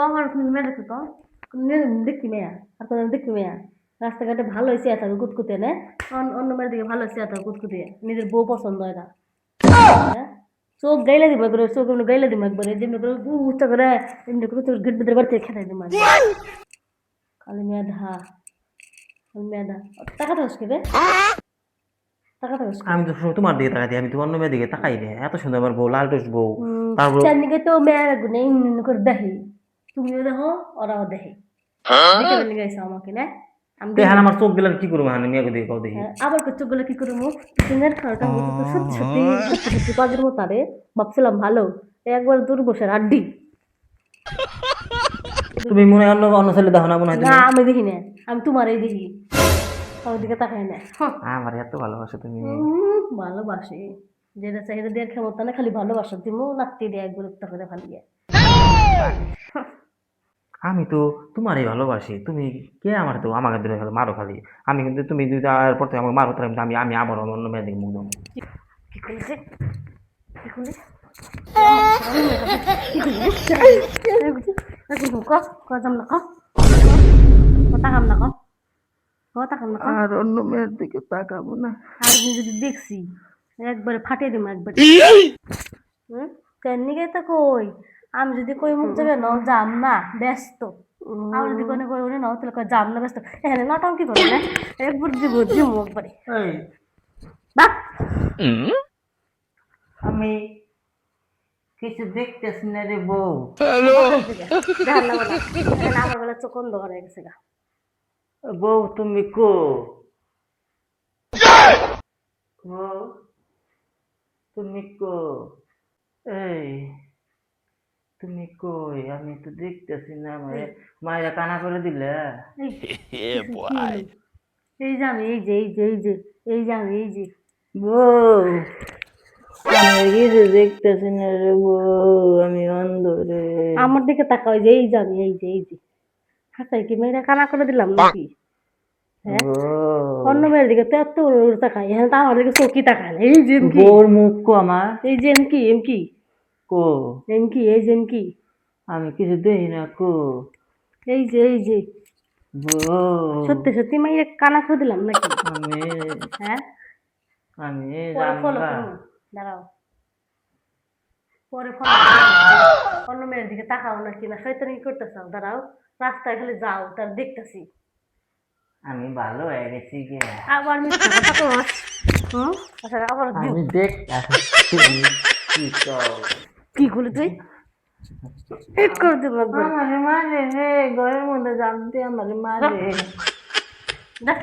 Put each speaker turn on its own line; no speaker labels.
আমার তুমি মেয়ে দেখো তো দেখি মেয়া আর কোনো দেখি মেয়া রাস্তাঘাটে ভালো হয়েছে এত কুতকুতে না অন্য মেয়ের দিকে ভালো হয়েছে এত কুতকুতে নিজের বউ পছন্দ হয় না হ্যাঁ চোখ গাইলে দিব একবার চোখ এমনি গাইলে দিব একবার যেমনি করে উচ্চ করে এমনি করে তোর গেট ভিতরে বাড়িতে খেতে দিব খালি মেধা খালি মেধা টাকা তো আসবে টাকা তো আসবে
আমি তো সবসময় তোমার দিকে তাকাই আমি তো অন্য মেয়ের দিকে তাকাই রে এত সুন্দর আমার বউ লাল টুস বউ তারপর
চার দিকে তো মেয়ের গুণে করে দেখি তুমিও দেখো ওরাও দেখে দেখে বেলে গেছো আমাকে না আমি
দেখেন আমার চোখ গেলাম কি করবো হানি মেয়েকে দিকে কও দেখি
আবার চোখগুলো কি করবো সিঙ্গার খাওয়াটা মতো তো সত্যি সত্যি সত্যি সত্যি পাঁচের মতো আরে ভাবছিলাম ভালো একবার দুর্বসের আড্ডি
তুমি মনে হয় অন্য অন্য ছেলে দেখো না মনে হয়
না
তুমি
আমি দেখি না আমি তোমারই দেখি ওর দিকে তাকাই না
আমার এত ভালোবাসো তুমি
ভালোবাসি যেটা চাহিদা দেওয়ার ক্ষমতা না খালি ভালোবাসা তুমি নাচতে দিয়ে একবার একটা করে ফালিয়ে
আমি তো তোমারই ভালোবাসি তুমি কে আমার তো আমাকে ধরে ফেলো মারো খালি আমি কিন্তু তুমি যদি আর পর থেকে আমাকে মারো তাহলে আমি আমি আবার অন্য মেয়ের দিকে মুখ দেবো
কি করছে কি করলে
আর অন্য মেয়ের দিকে তাকাবো না
আর যদি দেখছি একবারে ফাটিয়ে দিব একবারে কেন তা কই আমি যদি কই মুখ যাবে ন যাম না ব্যস্ত আমি যদি কোনো কই উনি নাও তাহলে যাম না ব্যস্ত এখানে নাটক কি করবে না একবার দিব দিব একবারে বাহ
আমি কিছু দেখতেছি না রে বউ
আমার বেলা চোখ অন্ধকার হয়ে গেছে গা
বউ তুমি কো বউ তুমি কো এই তুমি কই আমি তো দেখতেছি না মায়েরা কানা করে দিলে
এই যে আমি এই যে এই যে এই যে এই যে আমি এই যে
বউ আমি কিছু দেখতেছি না রে বউ আমি অন্ধ রে
আমার দিকে তাকাও যে এই যে আমি এই যে এই যে হাসাই কি মেয়েরা কানা করে দিলাম নাকি হ্যাঁ অন্য মেয়ের দিকে তো এত তাকাই হ্যাঁ তা আমার দিকে চোখই তাকায় না এই যে এমকি
বউর মুখ কো আমার
এই যে এমকি এমকি
কো
এমকি এই যে এমকি
আমি কিছু দেখি না কো
এই যে
বউ
সত্যি সত্যি মেয়েরা কানা করে দিলাম নাকি
আমি
হ্যাঁ
আমি
পরে ফলো
জানবা
করুন দাঁড়াও পরে ফলো অন্য মেয়ের দিকে তাকাও না কিনা শয়তানি করতেছাও দাঁড়াও রাস্তায় খালি যাও তার দেখতেছি
আমি ভালো হয়ে গেছি গে
আবার মিথ্যা কথা তো আচ্ছা আবার
আমি দেখ তুমি কি কও
কি করলি তুই এক করে দেবো একবার
আমারে মারে রে ঘরের মধ্যে জানতে আমারে মারে
দেখ